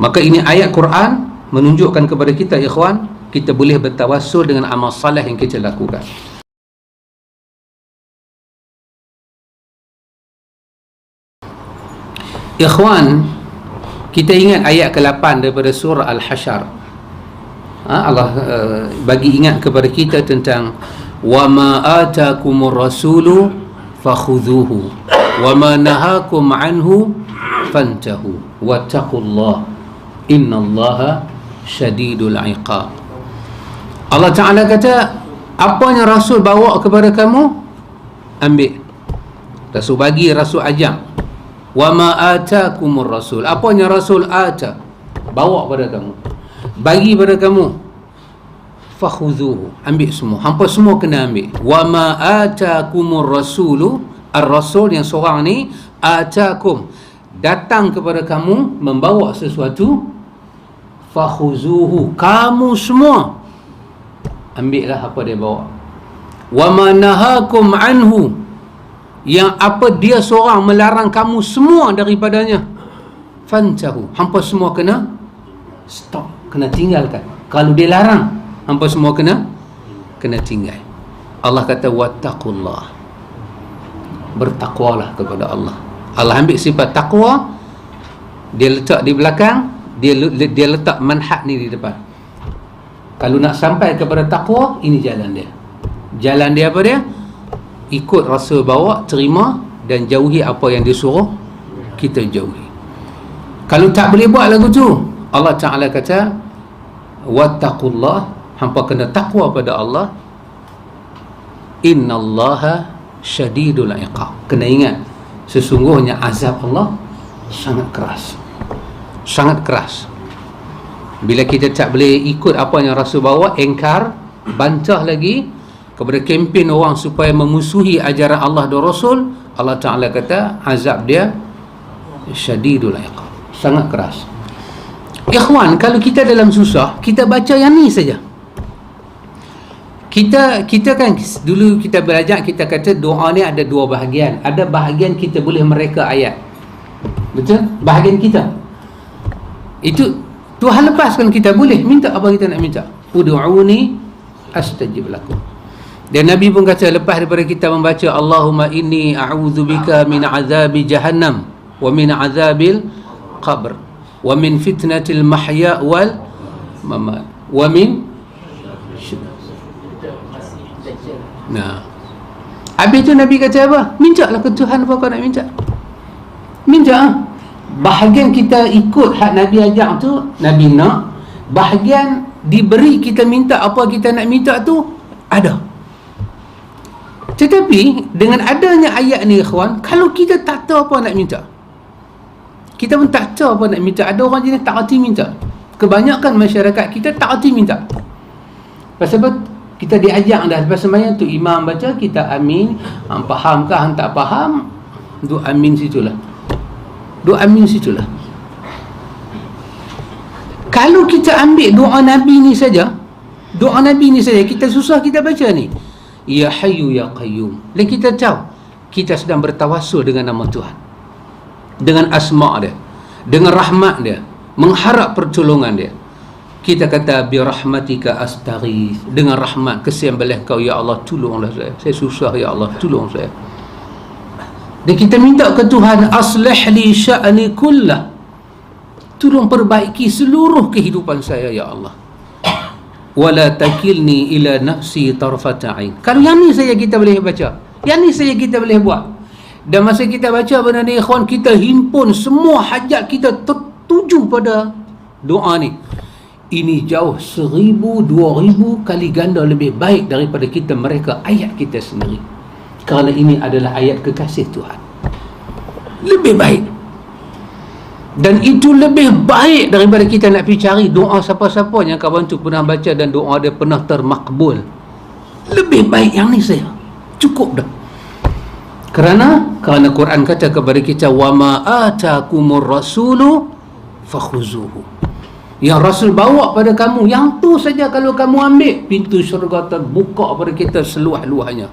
Maka ini ayat Quran menunjukkan kepada kita, ikhwan, kita boleh bertawassul dengan amal salih yang kita lakukan. Ikhwan, kita ingat ayat ke-8 daripada surah Al-Hasyr. Allah bagi ingat kepada kita tentang wa ma atakumur rasulu fakhudhuhu wa ma nahakum anhu fantahu wattaqullah innallaha syadidul iqab. Allah Ta'ala kata, apa yang Rasul bawa kepada kamu, ambil. Rasul bagi, Rasul ajak. Wa ma atakumur rasul, apa yang Rasul bawa pada kamu, bagi pada kamu, fakhudhuhu, ambil semua, hampa semua kena ambil. Wa ma atakumur rasulu, ar-rasul yang seorang ni, atakum, datang kepada kamu membawa sesuatu, fakhuzuhu, kamu semua ambillah apa dia bawa. Wa ma nahakum anhu, yang apa dia seorang melarang kamu semua daripadanya, fantahu, hampa semua kena stop, kena tinggalkan. Kalau dia larang, hampa semua kena tinggal. Allah kata wattaqullah, bertakwalah kepada Allah. Allah ambil sifat takwa, dia letak di belakang, dia letak manhaj ni di depan. Kalau nak sampai kepada takwa, ini jalan dia. Jalan dia apa dia? Ikut Rasul bawa, terima, dan jauhi apa yang disuruh kita jauhi. Kalau tak boleh buat lagu tu, Allah Ta'ala kata wattaqullah, hampa kena takwa pada Allah, innallaha syadidul iqab. Kena ingat, sesungguhnya azab Allah sangat keras, sangat keras. Bila kita tak boleh ikut apa yang Rasul bawa, engkar, bantah lagi kepada kempen orang supaya memusuhi ajaran Allah dan Rasul, Allah Ta'ala kata azab dia syadidul iqab, sangat keras. Ikhwan, kalau kita dalam susah, kita baca yang ni saja. Kita kan dulu kita belajar, kita kata doa ni ada dua bahagian. Ada bahagian kita boleh mereka ayat, betul? Bahagian kita itu Tuhan lepaskan, kita boleh minta apa kita nak minta. Ud'uni astajib lakum. Dan Nabi pun kata lepas daripada kita membaca Allahumma inni a'udzubika min azabi jahannam wa min azabil qabr wa min fitnatil mahya wal mamat wa min, nah, habis tu Nabi kata apa? Mintalah ke Tuhan apa kau nak minta. Minta. Bahagian kita ikut hak Nabi ajak tu, Nabi nak. Bahagian diberi kita minta apa kita nak minta tu ada. Tetapi dengan adanya ayat ni, ikhwan, kalau kita tak tahu apa nak minta, kita pun tak tahu apa nak minta. Ada orang jenis tak hati minta. Kebanyakan masyarakat kita tak hati minta. Pasal apa? Kita diajak dah lepas sembahyang tu, imam baca, kita amin. Faham ke hang tak faham, duk amin situlah, duk amin situlah. Kalau kita ambil doa Nabi ni saja, doa Nabi ni saja, kita susah kita baca ni, Ya Hayyu Ya Qayyum, dan kita tahu kita sedang bertawassul dengan nama Tuhan, dengan asma' dia, dengan rahmat dia, mengharap pertolongan dia. Kita kata bi rahmatika astaghith, dengan rahmat kesian belah kau ya Allah, tolonglah saya susah ya Allah, tolong saya. Dan kita minta ke Tuhan, aslih li sya'ni kullah, tolong perbaiki seluruh kehidupan saya ya Allah, wala takilni ila nafsi tarfata ain. Kalau yang ni saja kita boleh baca, yang ni saja kita boleh buat. Dan masa kita baca benda ni, ikhwan, kita himpun semua hajat kita tertuju pada doa ni. Ini jauh 1000, 2000 kali ganda lebih baik daripada kita mereka ayat kita sendiri, kerana ini adalah ayat kekasih Tuhan. Lebih baik. Dan itu lebih baik daripada kita nak pergi cari doa siapa-siapa yang kawan tu pernah baca dan doa dia pernah termakbul. Lebih baik yang ni saya, cukup dah. Kerana Quran kata kepada kita, wa ma atakumur rasulu fakhuzuhu, yang Rasul bawa pada kamu, yang tu saja kalau kamu ambil, pintu syurga terbuka pada kita seluas-luasnya.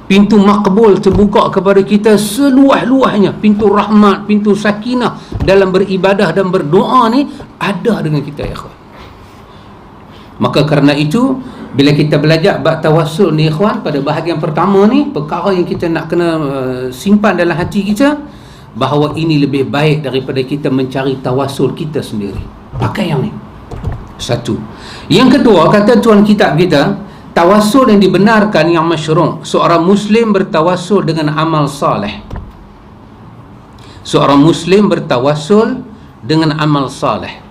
pintu makbul terbuka kepada kita seluas-luasnya, pintu rahmat, pintu sakinah dalam beribadah dan berdoa ni ada dengan kita, ya ikhwan. Maka kerana itu, bila kita belajar bab tawassul ni ikhwan, pada bahagian pertama ni, perkara yang kita nak kena simpan dalam hati kita, bahawa ini lebih baik daripada kita mencari tawassul kita sendiri. Pakai yang ni. Satu. Yang kedua, kata tuan kitab kita, tawassul yang dibenarkan, yang masyru', seorang muslim bertawassul dengan amal saleh. Seorang muslim bertawassul dengan amal saleh.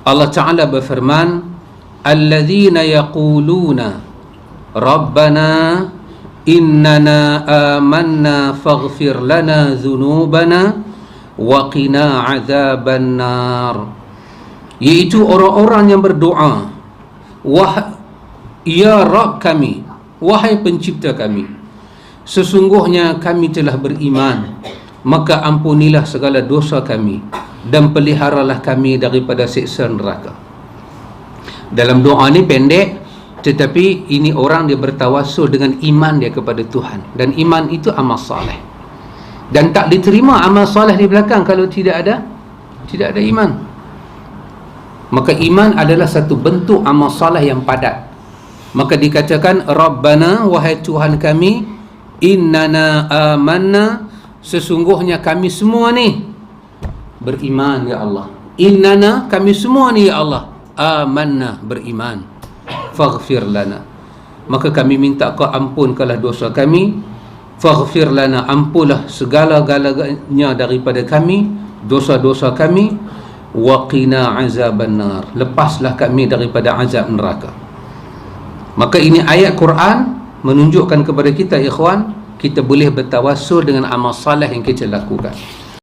Allah Ta'ala berfirman, alladzina yaquluna rabbana innana amanna faghfir lana dhunubana wa qina azaban nar. Iaitu orang-orang yang berdoa, ya Rabb kami, wahai pencipta kami, sesungguhnya kami telah beriman, maka ampunilah segala dosa kami dan peliharalah kami daripada siksa neraka. Dalam doa ni pendek, tetapi ini orang dia bertawassul dengan iman dia kepada Tuhan, dan iman itu amal saleh, dan tak diterima amal saleh di belakang kalau tidak ada iman. Maka iman adalah satu bentuk amal saleh yang padat. Maka dikatakan, Rabbana, wahai Tuhan kami, innana amanna, sesungguhnya kami semua ni beriman, ya Allah. Innana, kami semua ni, ya Allah, amanna, beriman, faghfir lana, maka kami minta kau ampunkanlah dosa kami, faghfir lana, ampunlah segala-galanya daripada kami, dosa-dosa kami, wa qina azaban nar, lepaslah kami daripada azab neraka. Maka ini ayat Quran menunjukkan kepada kita, ikhwan, kita boleh bertawassul dengan amal saleh yang kita lakukan.